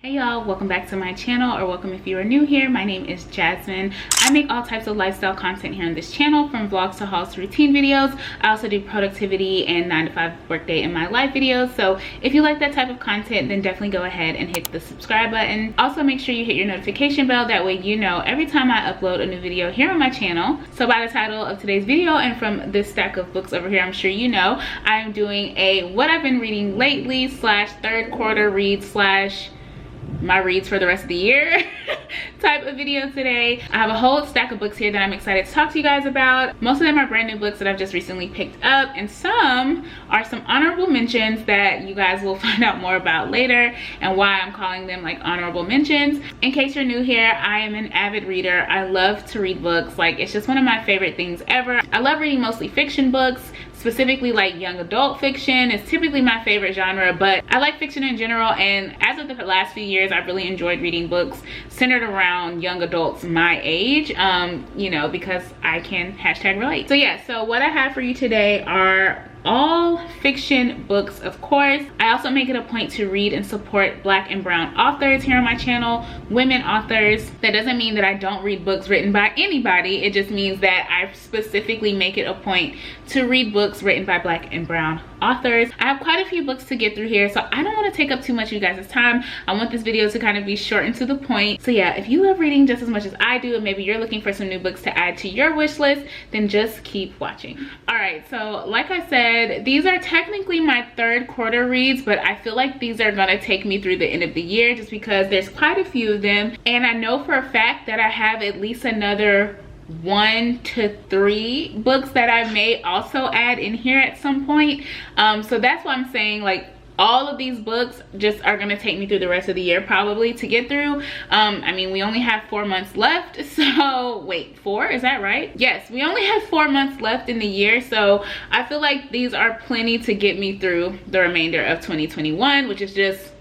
Hey y'all, welcome back to my channel, or welcome if you are new here. My name is Jasmine. I make all types of lifestyle content here on this channel, from vlogs to hauls to routine videos. I also do productivity and 9 to 5 workday in my life videos. So if you like that type of content, then definitely go ahead and hit the subscribe button. Also make sure you hit your notification bell, that way you know every time I upload a new video here on my channel. So by the title of today's video and from this stack of books over here, I'm sure you know I am doing a what I've been reading lately / third quarter read / my reads for the rest of the year type of video today. I have a whole stack of books here that I'm excited to talk to you guys about. Most of them are brand new books that I've just recently picked up, and some are some honorable mentions that you guys will find out more about later, and why I'm calling them like honorable mentions. In case you're new here, I am an avid reader. I love to read books. Like, it's just one of my favorite things ever. I love reading mostly fiction books, specifically like young adult fiction is typically my favorite genre, but I like fiction in general. And as of the last few years, I've really enjoyed reading books centered around young adults my age, you know, because I can #relate. So yeah, so what I have for you today are all fiction books, of course. I also make it a point to read and support Black and brown authors here on my channel, women authors. That doesn't mean that I don't read books written by anybody. It just means that I specifically make it a point to read books written by Black and brown authors. I have quite a few books to get through here, so I don't want to take up too much of you guys' time. I want this video to kind of be short and to the point. So yeah, if you love reading just as much as I do, and maybe you're looking for some new books to add to your wish list, then just keep watching. All right, so like I said, these are technically my third quarter reads, but I feel like these are gonna take me through the end of the year just because there's quite a few of them, and I know for a fact that I have at least another 1 to 3 books that I may also add in here at some point. So that's why I'm saying, like, all of these books just are gonna take me through the rest of the year probably to get through. I mean, we only have 4 months left, so wait, 4, is that right? Yes, we only have 4 months left in the year, so I feel like these are plenty to get me through the remainder of 2021, which is just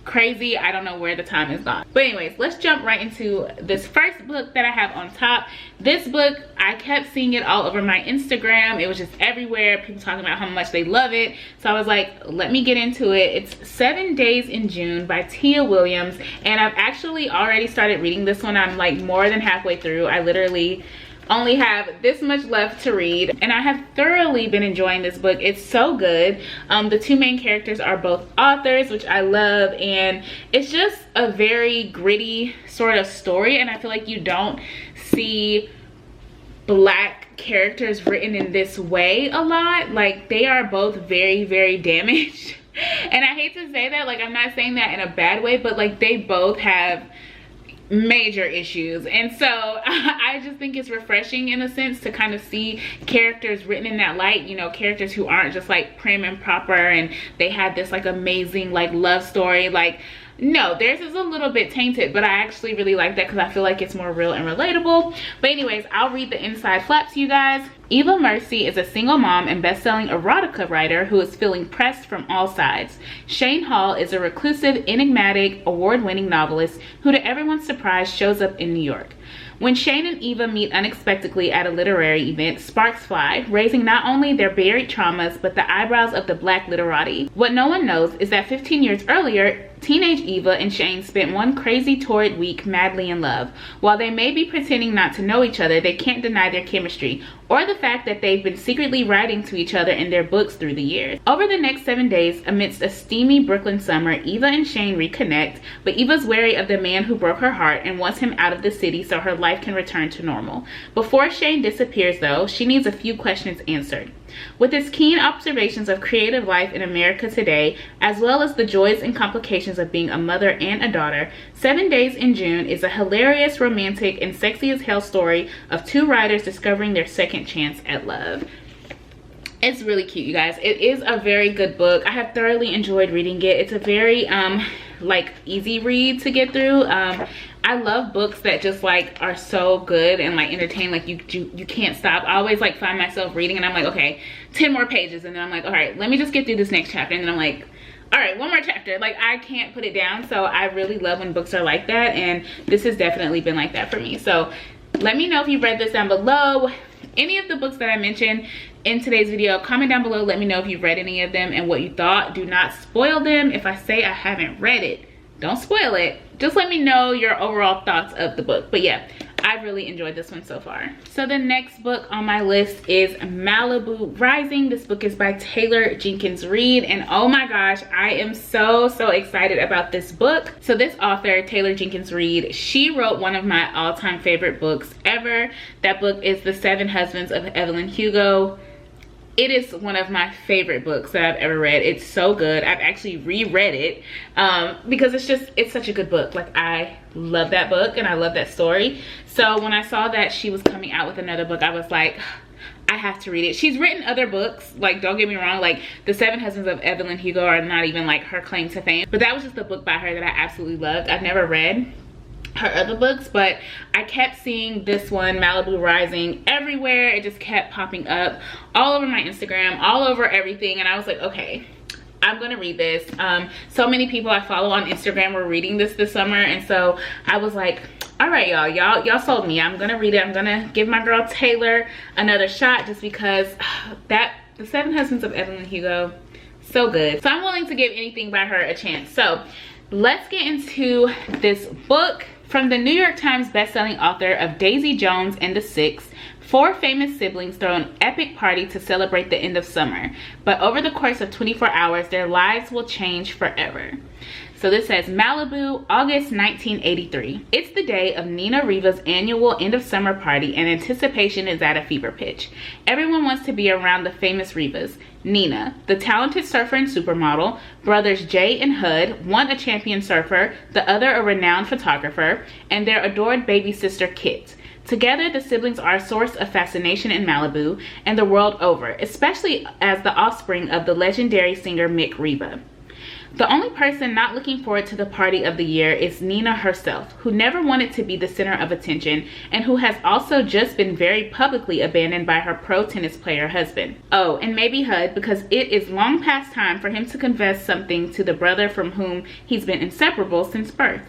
crazy. I don't know where the time is gone. But anyways, let's jump right into this first book that I have on top. This book, I kept seeing it all over my Instagram. It was just everywhere, people talking about how much they love it. So I was like, let me get into it. It's 7 Days in June by Tia Williams, and I've actually already started reading this one. I'm like more than halfway through. I literally only have this much left to read, and I have thoroughly been enjoying this book. It's so good. The two main characters are both authors, which I love, and it's just a very gritty sort of story, and I feel like you don't see Black characters written in this way a lot. Like, they are both very, very damaged. And I hate to say that, like, I'm not saying that in a bad way, but like, they both have major issues, and so I just think it's refreshing in a sense to kind of see characters written in that light, you know, characters who aren't just like prim and proper and they had this like amazing like love story. Like, no, theirs is a little bit tainted, but I actually really like that because I feel like it's more real and relatable. But anyways, I'll read the inside flap to you guys. Eva Mercy is a single mom and best-selling erotica writer who is feeling pressed from all sides. Shane Hall is a reclusive, enigmatic, award-winning novelist who, to everyone's surprise, shows up in New York. When Shane and Eva meet unexpectedly at a literary event, sparks fly, raising not only their buried traumas, but the eyebrows of the Black literati. What no one knows is that 15 years earlier, teenage Eva and Shane spent one crazy, torrid week madly in love. While they may be pretending not to know each other, they can't deny their chemistry, or the fact that they've been secretly writing to each other in their books through the years. Over the next 7 days, amidst a steamy Brooklyn summer, Eva and Shane reconnect, but Eva's wary of the man who broke her heart and wants him out of the city so her life can return to normal. Before Shane disappears, though, she needs a few questions answered. With its keen observations of creative life in America today, as well as the joys and complications of being a mother and a daughter, 7 Days in June is a hilarious, romantic, and sexy as hell story of two writers discovering their second chance at love. It's really cute, you guys. It is a very good book. I have thoroughly enjoyed reading it. It's a very like easy read to get through. I love books that just like are so good and like entertaining, like you can't stop. I always like find myself reading and I'm like, okay, 10 more pages, and then I'm like, all right, let me just get through this next chapter, and then I'm like, all right, one more chapter. Like, I can't put it down. So I really love when books are like that, and this has definitely been like that for me. So let me know if you've read this down below. Any of the books that I mentioned in today's video, comment down below. Let me know if you've read any of them and what you thought. Do not spoil them. If I say I haven't read it, don't spoil it. Just let me know your overall thoughts of the book. But yeah, I've really enjoyed this one so far. So the next book on my list is Malibu Rising. This book is by Taylor Jenkins Reid, and oh my gosh, I am so excited about this book. So this author, Taylor Jenkins Reid, she wrote one of my all-time favorite books ever. That book is The 7 Husbands of Evelyn Hugo. It is one of my favorite books that I've ever read. It's so good. I've actually reread it because it's such a good book. Like, I love that book and I love that story. So when I saw that she was coming out with another book, I was like, I have to read it. She's written other books, like, don't get me wrong, like The 7 Husbands of Evelyn Hugo are not even like her claim to fame, but that was just the book by her that I absolutely loved. I've never read her other books, but I kept seeing this one, Malibu Rising, everywhere. It just kept popping up all over my Instagram, all over everything, and I was like, okay, I'm gonna read this. So many people I follow on Instagram were reading this summer, and so I was like, all right, y'all sold me. I'm gonna read it. I'm gonna give my girl Taylor another shot, just because The 7 Husbands of Evelyn Hugo, so good. So I'm willing to give anything by her a chance. So let's get into this book. From the New York Times bestselling author of Daisy Jones and the Six, 4 famous siblings throw an epic party to celebrate the end of summer. But over the course of 24 hours, their lives will change forever. So this says, Malibu, August 1983. It's the day of Nina Riva's annual end of summer party, and anticipation is at a fever pitch. Everyone wants to be around the famous Rivas. Nina, the talented surfer and supermodel, brothers Jay and Hud, one a champion surfer, the other a renowned photographer, and their adored baby sister Kit. Together, the siblings are a source of fascination in Malibu and the world over, especially as the offspring of the legendary singer Mick Riva. The only person not looking forward to the party of the year is Nina herself, who never wanted to be the center of attention and who has also just been very publicly abandoned by her pro tennis player husband. Oh, and maybe Hud, because it is long past time for him to confess something to the brother from whom he's been inseparable since birth.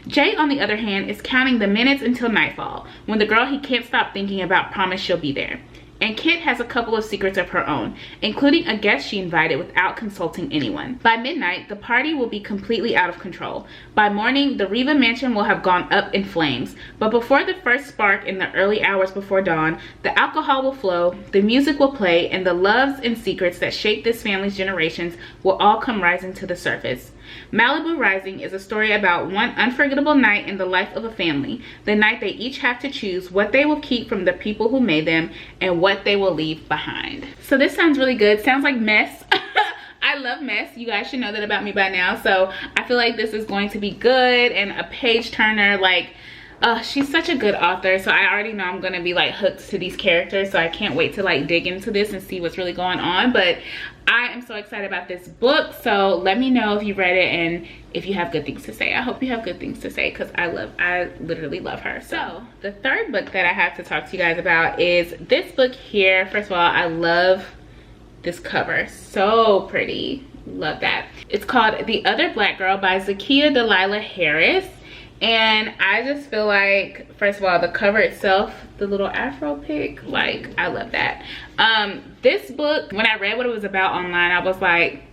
Jay, on the other hand, is counting the minutes until nightfall, when the girl he can't stop thinking about promised she'll be there. And Kit has a couple of secrets of her own, including a guest she invited without consulting anyone. By midnight, the party will be completely out of control. By morning, the Riva mansion will have gone up in flames. But before the first spark in the early hours before dawn, the alcohol will flow, the music will play, and the loves and secrets that shaped this family's generations will all come rising to the surface. Malibu Rising is a story about one unforgettable night in the life of a family, the night they each have to choose what they will keep from the people who made them and what they will leave behind. So this sounds really good. Sounds like mess. I love mess. You guys should know that about me by now. So I feel like this is going to be good and a page turner. Like, she's such a good author, so I already know I'm gonna be like hooked to these characters, so I can't wait to like dig into this and see what's really going on. But I am so excited about this book, so let me know if you read it and if you have good things to say. I hope you have good things to say, because I literally love her. So the third book that I have to talk to you guys about is this book here. First of all, I love this cover, so pretty, love that. It's called The Other Black Girl by Zakiya Delilah Harris. And I just feel like, first of all, the cover itself, the little afro pic, like, I love that. This book, when I read what it was about online, I was like,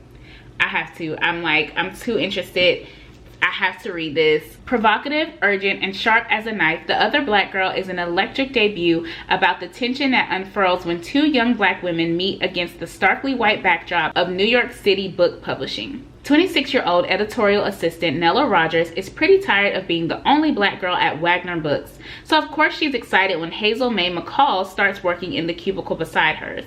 I have to. I'm too interested. I have to read this. Provocative, urgent, and sharp as a knife, The Other Black Girl is an electric debut about the tension that unfurls when 2 young black women meet against the starkly white backdrop of New York City book publishing. 26-year-old editorial assistant Nella Rogers is pretty tired of being the only black girl at Wagner Books, so of course she's excited when Hazel Mae McCall starts working in the cubicle beside hers.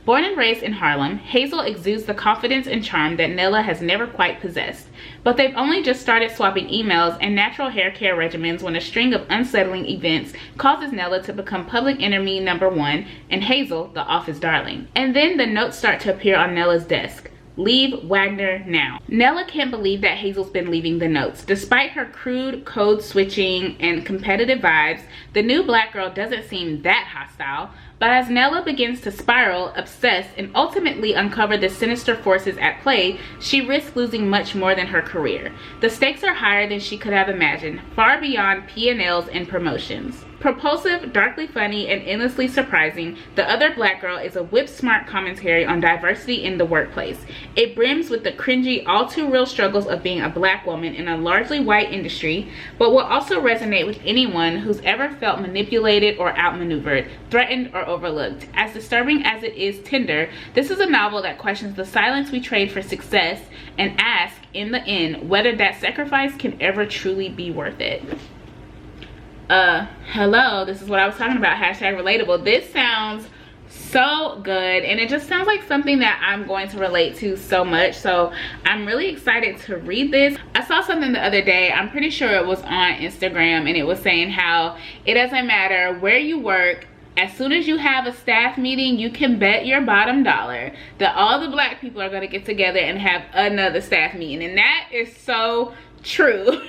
Born and raised in Harlem, Hazel exudes the confidence and charm that Nella has never quite possessed. But they've only just started swapping emails and natural hair care regimens when a string of unsettling events causes Nella to become public enemy #1 and Hazel the office darling. And then the notes start to appear on Nella's desk. Leave Wagner now. Nella can't believe that Hazel's been leaving the notes. Despite her crude code switching and competitive vibes, the new black girl doesn't seem that hostile. But as Nella begins to spiral, obsess, and ultimately uncover the sinister forces at play, she risks losing much more than her career. The stakes are higher than she could have imagined, far beyond P&Ls and promotions. Propulsive, darkly funny, and endlessly surprising, The Other Black Girl is a whip-smart commentary on diversity in the workplace. It brims with the cringy, all-too-real struggles of being a black woman in a largely white industry, but will also resonate with anyone who's ever felt manipulated or outmaneuvered, threatened, or overlooked. As disturbing as it is tender, this is a novel that questions the silence we trade for success and asks, in the end, whether that sacrifice can ever truly be worth it. Hello, this is what I was talking about, hashtag relatable. This sounds so good, and it just sounds like something that I'm going to relate to so much, so I'm really excited to read this. I saw something the other day, I'm pretty sure it was on Instagram, and it was saying how it doesn't matter where you work, as soon as you have a staff meeting, you can bet your bottom dollar that all the black people are going to get together and have another staff meeting. And that is so true.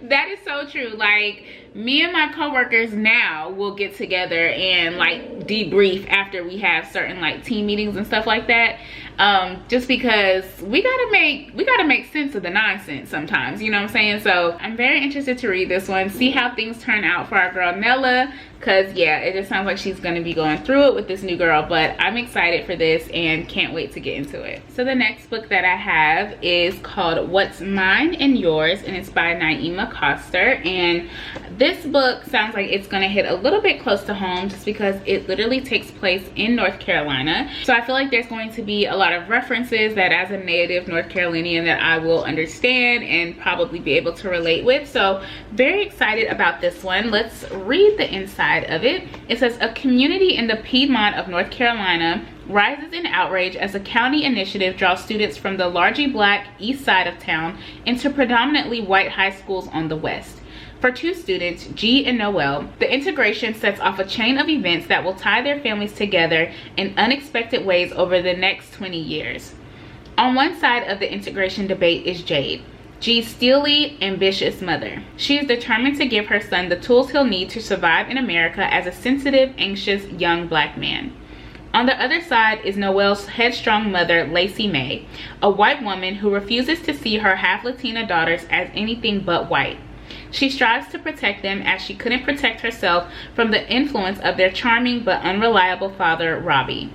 That is so true. Like, me and my coworkers now will get together and like debrief after we have certain like team meetings and stuff like that, just because we gotta make sense of the nonsense sometimes, you know what I'm saying? So I'm very interested to read this one, see how things turn out for our girl Nella, because yeah, it just sounds like she's going to be going through it with this new girl, but I'm excited for this and can't wait to get into it. So the next book that I have is called What's Mine and Yours, and it's by Naima Coster, and this book sounds like it's going to hit a little bit close to home just because it literally takes place in North Carolina. So I feel like there's going to be a lot of references that as a native North Carolinian that I will understand and probably be able to relate with. So very excited about this one. Let's read the inside of it. It says, a community in the Piedmont of North Carolina rises in outrage as a county initiative draws students from the largely black east side of town into predominantly white high schools on the west. For two students, G and Noelle, the integration sets off a chain of events that will tie their families together in unexpected ways over the next 20 years. On one side of the integration debate is Jade, G's steely, ambitious mother. She is determined to give her son the tools he'll need to survive in America as a sensitive, anxious, young black man. On the other side is Noelle's headstrong mother, Lacey May, a white woman who refuses to see her half-Latina daughters as anything but white. She strives to protect them as she couldn't protect herself from the influence of their charming but unreliable father, Robbie.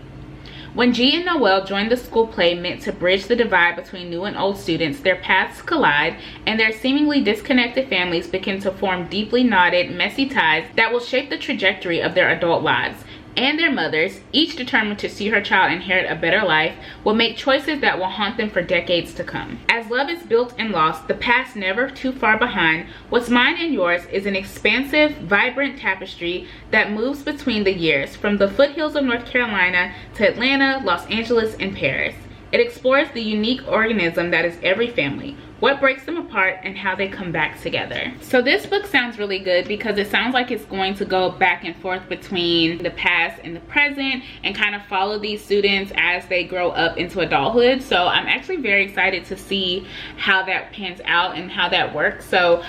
When G and Noelle joined the school play meant to bridge the divide between new and old students, their paths collide and their seemingly disconnected families begin to form deeply knotted, messy ties that will shape the trajectory of their adult lives. And their mothers, each determined to see her child inherit a better life, will make choices that will haunt them for decades to come. As love is built and lost, the past never too far behind, What's Mine and Yours is an expansive, vibrant tapestry that moves between the years, from the foothills of North Carolina to Atlanta, Los Angeles, and Paris. It explores the unique organism that is every family, what breaks them apart, and how they come back together. So this book sounds really good because it sounds like it's going to go back and forth between the past and the present and kind of follow these students as they grow up into adulthood. So I'm actually very excited to see how that pans out and how that works. So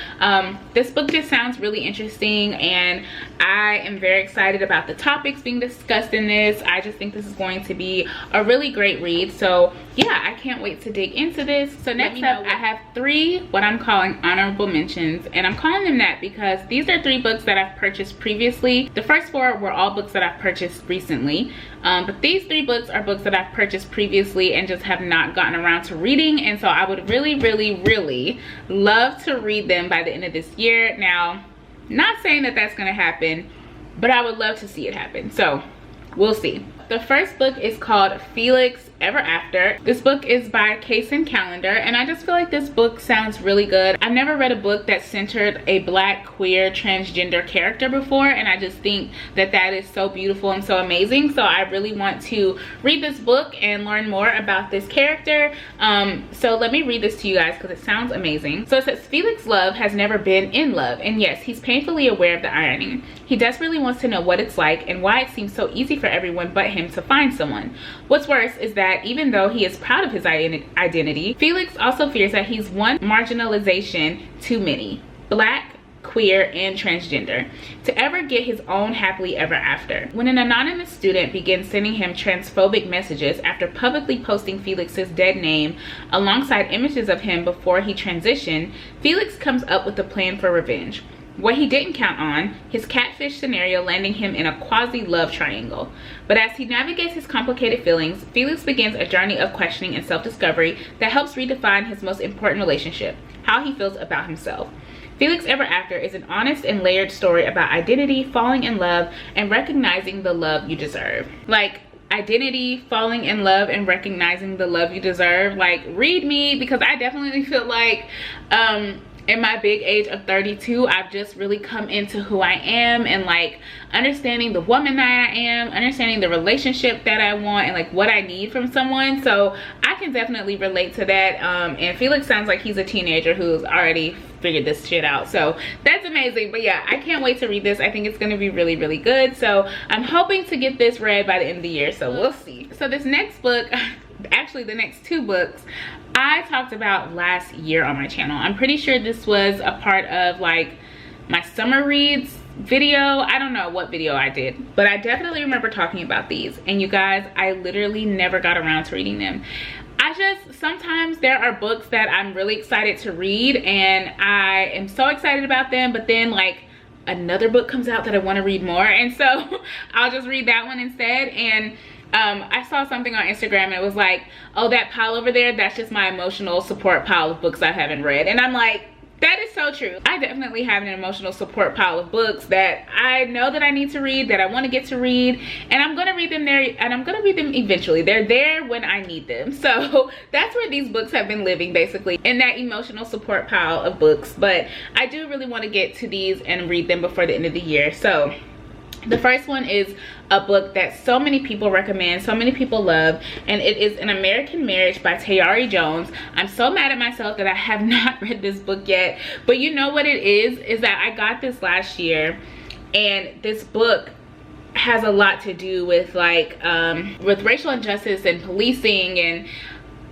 this book just sounds really interesting, and I am very excited about the topics being discussed in this. I just think this is going to be a really great read. So yeah, I can't wait to dig into this. So next up, I have 3 what I'm calling honorable mentions, and I'm calling them that because these are 3 books that I've purchased previously. The first 4 were all books that I've purchased recently, but these 3 books are books that I've purchased previously and just have not gotten around to reading, and so I would really love to read them by the end of this year. Now, not saying that that's gonna happen, but I would love to see it happen, so we'll see. The first book is called Felix Ever After. This book is by Kaysen Callender, and I just feel like this book sounds really good. I've never read a book that centered a black, queer, transgender character before, and I just think that that is so beautiful and so amazing. So I really want to read this book and learn more about this character. So let me read this to you guys because it sounds amazing. So it says, Felix Love has never been in love, and yes, he's painfully aware of the irony. He desperately wants to know what it's like and why it seems so easy for everyone but him to find someone. What's worse is that even though he is proud of his identity, Felix also fears that he's one marginalization too many, black, queer, and transgender, to ever get his own happily ever after. When an anonymous student begins sending him transphobic messages after publicly posting Felix's dead name alongside images of him before he transitioned, Felix comes up with a plan for revenge. What he didn't count on, his catfish scenario landing him in a quasi-love triangle. But as he navigates his complicated feelings, Felix begins a journey of questioning and self-discovery that helps redefine his most important relationship, how he feels about himself. Felix Ever After is an honest and layered story about identity, falling in love, and recognizing the love you deserve. Like, identity, falling in love, and recognizing the love you deserve. Like, read me, because I definitely feel like in my big age of 32, I've just really come into who I am, and like understanding the woman that I am, understanding the relationship that I want, and like what I need from someone. So I can definitely relate to that. And Felix sounds like he's a teenager who's already figured this shit out, so that's amazing. But yeah, I can't wait to read this. I think it's going to be really, really good. So I'm hoping to get this read by the end of the year, so we'll see. So this next book, actually the next two books, I talked about last year on my channel. I'm pretty sure this was a part of like my summer reads video. I don't know what video I did, but I definitely remember talking about these. And you guys, I literally never got around to reading them. Sometimes there are books that I'm really excited to read and I am so excited about them, but then like another book comes out that I want to read more, and so I'll just read that one instead. And I saw something on Instagram and it was like, oh, that pile over there, that's just my emotional support pile of books I haven't read. And I'm like, that is so true. I definitely have an emotional support pile of books that I know that I need to read, that I want to get to read, and I'm gonna read them there, and I'm gonna read them eventually. They're there when I need them. So that's where these books have been living, basically, in that emotional support pile of books. But I do really want to get to these and read them before the end of the year. So the first one is a book that so many people recommend, so many people love, and it is An American Marriage by Tayari Jones. I'm so mad at myself that I have not read this book yet, but you know what it is that I got this last year, and this book has a lot to do with like with racial injustice and policing and,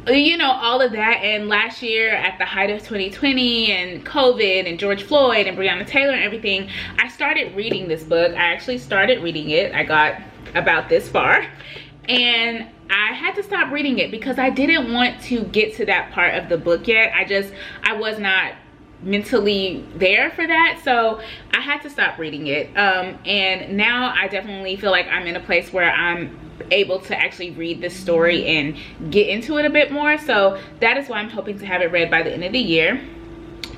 you know, all of that. And last year at the height of 2020 and COVID and George Floyd and Breonna Taylor and everything, I started reading this book. I actually started reading it. I got about this far and I had to stop reading it because I didn't want to get to that part of the book yet. I was not mentally there for that, so I had to stop reading it. And now I definitely feel like I'm in a place where I'm able to actually read this story and get into it a bit more. So that is why I'm hoping to have it read by the end of the year.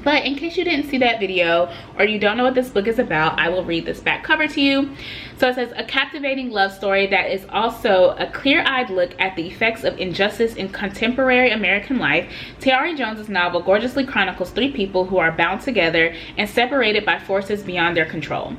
But in case you didn't see that video or you don't know what this book is about, I will read this back cover to you. So it says, a captivating love story that is also a clear-eyed look at the effects of injustice in contemporary American life. Tayari Jones's novel gorgeously chronicles three people who are bound together and separated by forces beyond their control.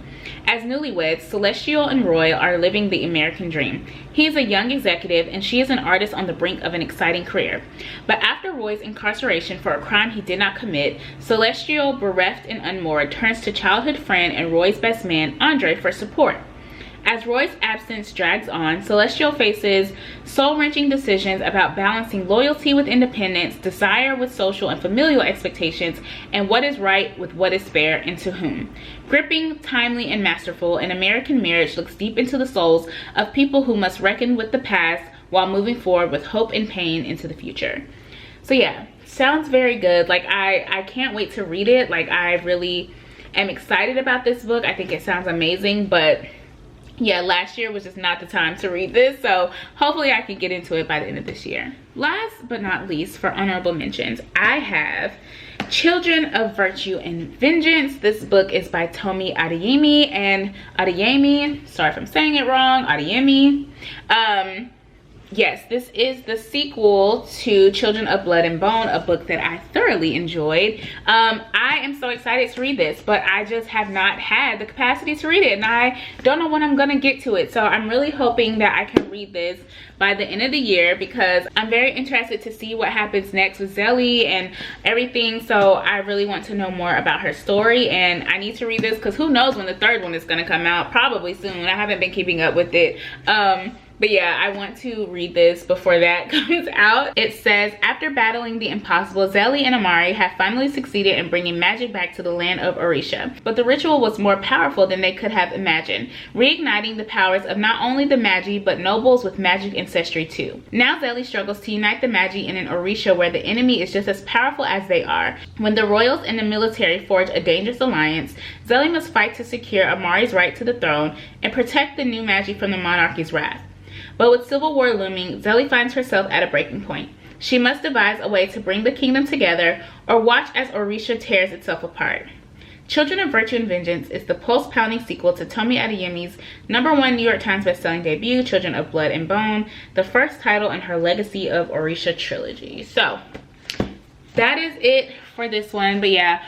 As newlyweds, Celestial and Roy are living the American dream. He is a young executive and she is an artist on the brink of an exciting career. But after Roy's incarceration for a crime he did not commit, Celestial, bereft and unmoored, turns to childhood friend and Roy's best man, Andre, for support. As Roy's absence drags on, Celestial faces soul-wrenching decisions about balancing loyalty with independence, desire with social and familial expectations, and what is right with what is fair and to whom. Gripping, timely, and masterful, An American Marriage looks deep into the souls of people who must reckon with the past while moving forward with hope and pain into the future. So yeah, sounds very good. Like I can't wait to read it. Like I really am excited about this book. I think it sounds amazing, but yeah, last year was just not the time to read this, so hopefully I can get into it by the end of this year. Last but not least, for honorable mentions, I have Children of Virtue and Vengeance. This book is by Tomi Adeyemi and Adeyemi. Sorry if I'm saying it wrong. Adeyemi. Yes, this is the sequel to Children of Blood and Bone, a book that I thoroughly enjoyed. I am so excited to read this, but I just have not had the capacity to read it, and I don't know when I'm gonna get to it. So I'm really hoping that I can read this by the end of the year because I'm very interested to see what happens next with Zelly and everything. So I really want to know more about her story, and I need to read this because who knows when the third one is gonna come out. Probably soon. I haven't been keeping up with it. But yeah, I want to read this before that comes out. It says, after battling the impossible, Zelly and Amari have finally succeeded in bringing magic back to the land of Orisha. But the ritual was more powerful than they could have imagined, reigniting the powers of not only the Magi, but nobles with magic ancestry too. Now Zelly struggles to unite the Magi in an Orisha where the enemy is just as powerful as they are. When the royals and the military forge a dangerous alliance, Zelly must fight to secure Amari's right to the throne and protect the new Magi from the monarchy's wrath. But with civil war looming, Zelly finds herself at a breaking point. She must devise a way to bring the kingdom together or watch as Orisha tears itself apart. Children of Virtue and Vengeance is the pulse-pounding sequel to Tomi Adeyemi's #1 New York Times bestselling debut, Children of Blood and Bone, the first title in her Legacy of Orisha trilogy. So that is it for this one. But yeah,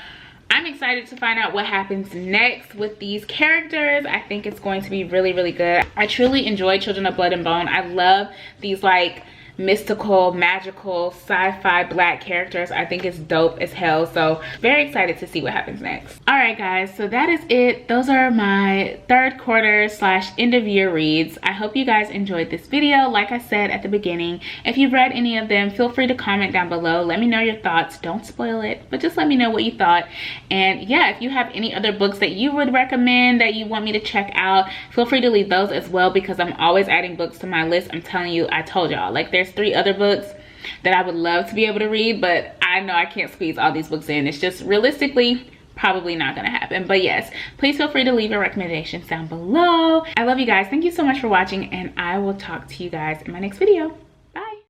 I'm excited to find out what happens next with these characters. I think it's going to be really, really good. I truly enjoy Children of Blood and Bone. I love these like mystical, magical, sci-fi black characters. I think it's dope as hell. So very excited to see what happens next. All right, guys, so that is it. Those are my third quarter / end of year reads. I hope you guys enjoyed this video. Like I said at the beginning, if you've read any of them, feel free to comment down below. Let me know your thoughts. Don't spoil it, but just let me know what you thought. And yeah, if you have any other books that you would recommend that you want me to check out, feel free to leave those as well, because I'm always adding books to my list. I'm telling you, I told y'all, like, there's 3 other books that I would love to be able to read, but I know I can't squeeze all these books in. It's just realistically probably not gonna happen. But yes, please feel free to leave your recommendations down below. I love you guys. Thank you so much for watching, and I will talk to you guys in my next video.